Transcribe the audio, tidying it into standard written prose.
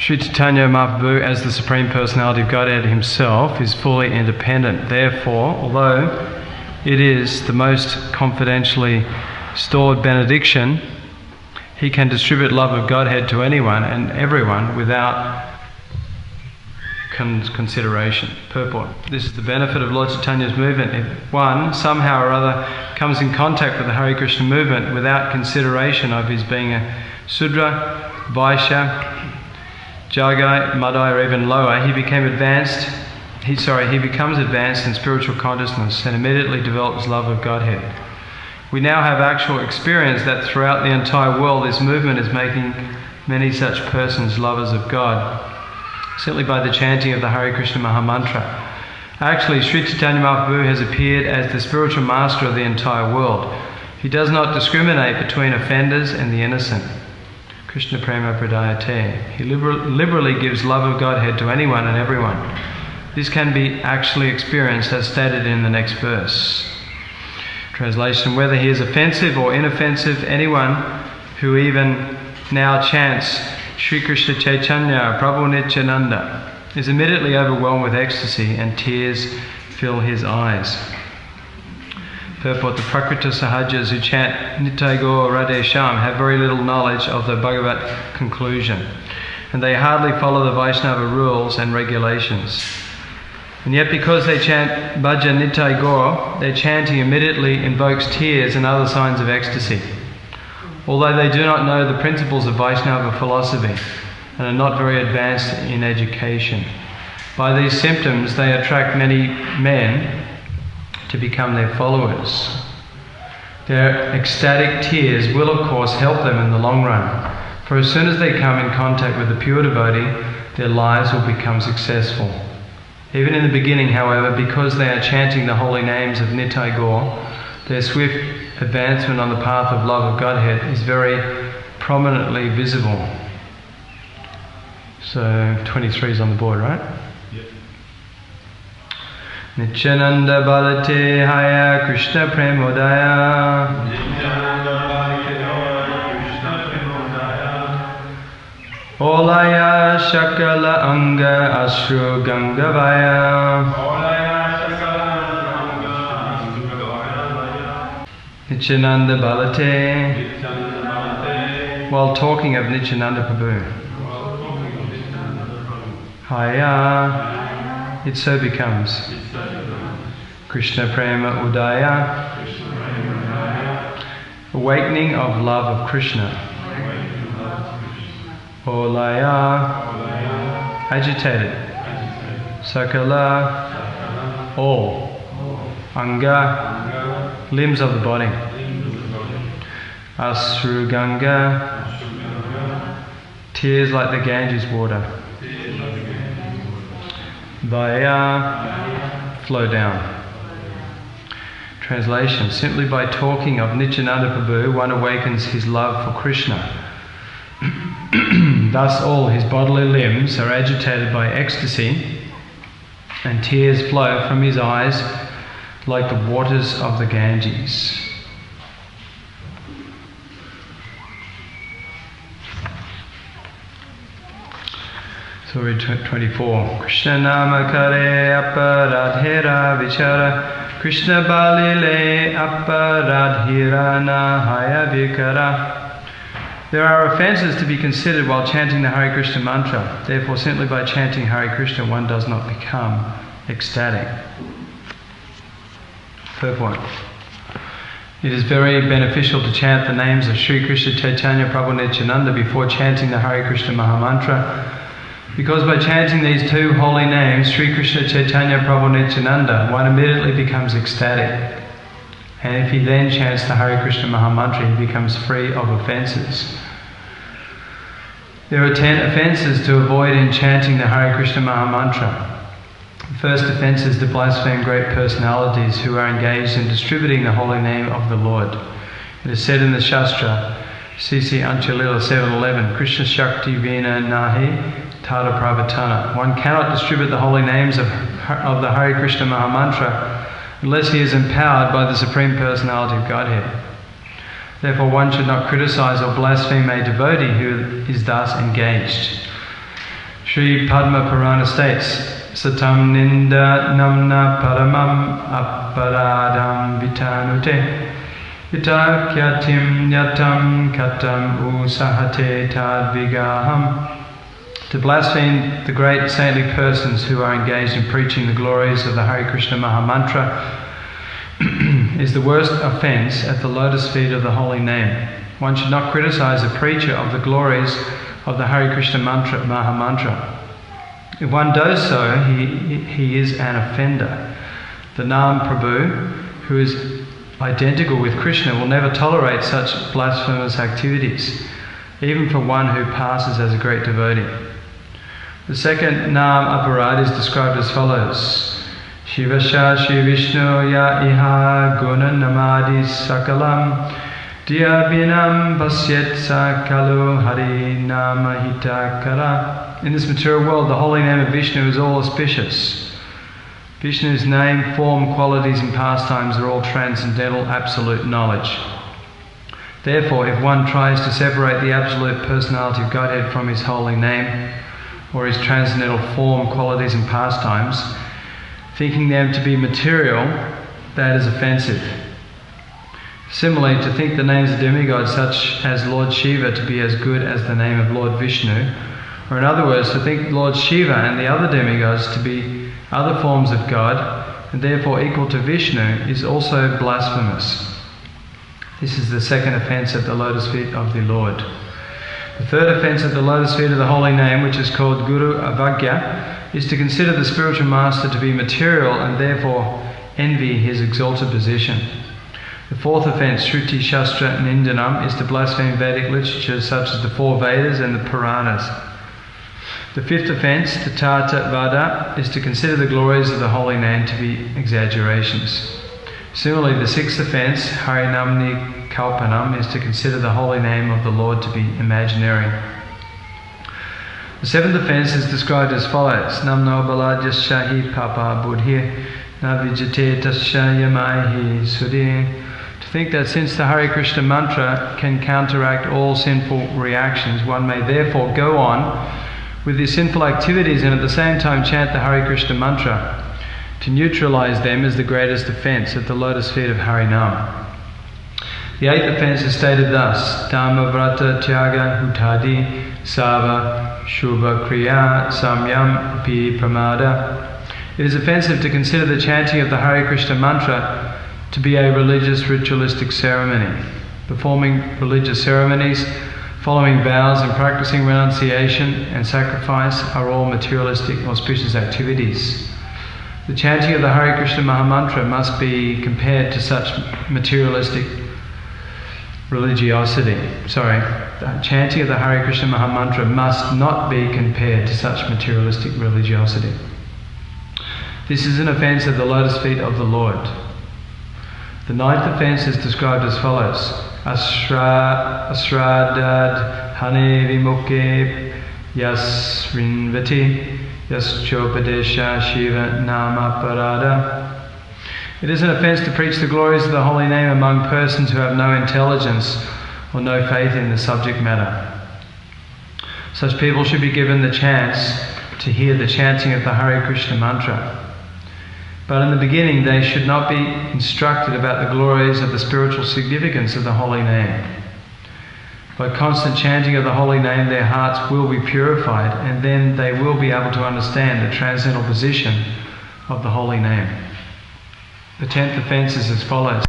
Sri Caitanya Mahaprabhu, as the Supreme Personality of Godhead himself, is fully independent. Therefore, although it is the most confidentially stored benediction, he can distribute love of Godhead to anyone and everyone without consideration. Purport. This is the benefit of Lord Chaitanya's movement. If one somehow or other comes in contact with the Hare Krishna movement without consideration of his being a Sudra, Vaishya, Jagai, Madai, or even lower, he becomes advanced in spiritual consciousness and immediately develops love of Godhead. We now have actual experience that throughout the entire world this movement is making many such persons lovers of God, simply by the chanting of the Hare Krishna Mahamantra. Actually, Sri Caitanya Mahaprabhu has appeared as the spiritual master of the entire world. He does not discriminate between offenders and the innocent. Krishna Prema Pradayate. He liberally gives love of Godhead to anyone and everyone. This can be actually experienced as stated in the next verse. Translation: whether he is offensive or inoffensive, anyone who even now chants Sri Krishna Caitanya Prabhu Nityananda is immediately overwhelmed with ecstasy and tears fill his eyes. Purport: the Prakrita Sahajas who chant Nitai Gaur Radhe Shyam have very little knowledge of the Bhagavat conclusion, and they hardly follow the Vaishnava rules and regulations. And yet because they chant Bhaja Nitai Gaur, their chanting immediately invokes tears and other signs of ecstasy. Although they do not know the principles of Vaishnava philosophy and are not very advanced in education, by these symptoms they attract many men to become their followers. Their ecstatic tears will of course help them in the long run, for as soon as they come in contact with the pure devotee, their lives will become successful. Even in the beginning, however, because they are chanting the holy names of Nitai Gaur, their swift advancement on the path of love of Godhead is very prominently visible. So 23 is on the board, right? Yep. Nityananda Balate Haya Krishna Premodaya. Nityananda Balate Haya Krishna Premodaya. Olaya Shakala Anga Ashru Gangavaya. Olaya Shakala Anga Ashru Gangavaya. Nityananda Balate. While talking of Nityananda Prabhu. Haya, it so becomes. Krishna Prema Udaya, awakening of love of Krishna. Olaya, agitated. Sakala, all. Anga, limbs of the body. Asru Ganga, tears like the Ganges water. Vaya, flow down. Translation: simply by talking of Nityananda Prabhu, one awakens his love for Krishna. Thus all his bodily limbs are agitated by ecstasy, and tears flow from his eyes like the waters of the Ganges. So read 24. Krishna nama kare aparadhera vichara, Krishna balile aparadhira nahaya vikara. There are offences to be considered while chanting the Hare Krishna mantra. Therefore, simply by chanting Hare Krishna, one does not become ecstatic. Purport: it is very beneficial to chant the names of Sri Krishna Caitanya Prabhu Nityananda before chanting the Hare Krishna Mahamantra, because by chanting these two holy names, Sri Krishna Caitanya Prabhu Nityananda, one immediately becomes ecstatic. And if he then chants the Hare Krishna Mahamantra, he becomes free of offences. There are 10 offences to avoid in chanting the Hare Krishna Mahamantra. The first offence is to blaspheme great personalities who are engaged in distributing the holy name of the Lord. It is said in the Shastra, C.C. Adi-lila 7:11, Krishna Shakti Vina Nahi Tada Pravatana. One cannot distribute the holy names of the Hare Krishna Mahamantra unless he is empowered by the Supreme Personality of Godhead. Therefore, one should not criticize or blaspheme a devotee who is thus engaged. Sri Padma Purana states, Satam ninda namna paramam aparadam vitanute ita kyatim yatam katam usahate tadvigaham. To blaspheme the great saintly persons who are engaged in preaching the glories of the Hare Krishna Mahamantra is the worst offence at the lotus feet of the holy name. One should not criticize a preacher of the glories of the Hare Krishna Mahamantra. If one does so, he is an offender. The Nam Prabhu, who is identical with Krishna, will never tolerate such blasphemous activities, even for one who passes as a great devotee. The second Nam Aparad is described as follows. Shivasha Shri Vishnu Ya Iha Guna Namadi Sakalam Diyabinam Pasyet Sakalu Hari Namahita Kara. In this material world, the holy name of Vishnu is all auspicious. Vishnu's name, form, qualities and pastimes are all transcendental absolute knowledge. Therefore, if one tries to separate the absolute personality of Godhead from his holy name, or his transcendental form, qualities and pastimes, thinking them to be material, that is offensive. Similarly, to think the names of demigods such as Lord Shiva to be as good as the name of Lord Vishnu, or in other words, to think Lord Shiva and the other demigods to be other forms of God, and therefore equal to Vishnu, is also blasphemous. This is the second offence at the lotus feet of the Lord. The third offence at the lotus feet of the holy name, which is called Guru Avagya, is to consider the spiritual master to be material and therefore envy his exalted position. The fourth offence, Shruti Shastra Nindanam, is to blaspheme Vedic literature such as the four Vedas and the Puranas. The fifth offence, Tatata Vada, is to consider the glories of the holy name to be exaggerations. Similarly, the sixth offence, Harinamni Kalpanam, is to consider the holy name of the Lord to be imaginary. The seventh offence is described as follows. Namno baladhyasyahi papa buddhir navijate tasya yamaihi sudhir. To think that since the Hare Krishna mantra can counteract all sinful reactions, one may therefore go on with the sinful activities and at the same time chant the Hare Krishna mantra. To neutralize them is the greatest offence at the lotus feet of Harinam. The eighth offence is stated thus: Dhamma vrata tyaga hutadi sava shubha kriya samyam api pramada. It is offensive to consider the chanting of the Hare Krishna mantra to be a religious ritualistic ceremony. Performing religious ceremonies, following vows and practicing renunciation and sacrifice are all materialistic auspicious activities. The chanting of the Hare Krishna Mahamantra must be compared to such materialistic religiosity. The chanting of the Hare Krishna Mahamantra must not be compared to such materialistic religiosity. This is an offence at the lotus feet of the Lord. The ninth offence is described as follows. Asradad hane vimukhe yasrinvati yaschopadesha shiva nama parada. It is an offence to preach the glories of the holy name among persons who have no intelligence or no faith in the subject matter. Such people should be given the chance to hear the chanting of the Hare Krishna mantra. But in the beginning they should not be instructed about the glories of the spiritual significance of the holy name. By constant chanting of the holy name, their hearts will be purified, and then they will be able to understand the transcendental position of the holy name. The 10th offence is as follows.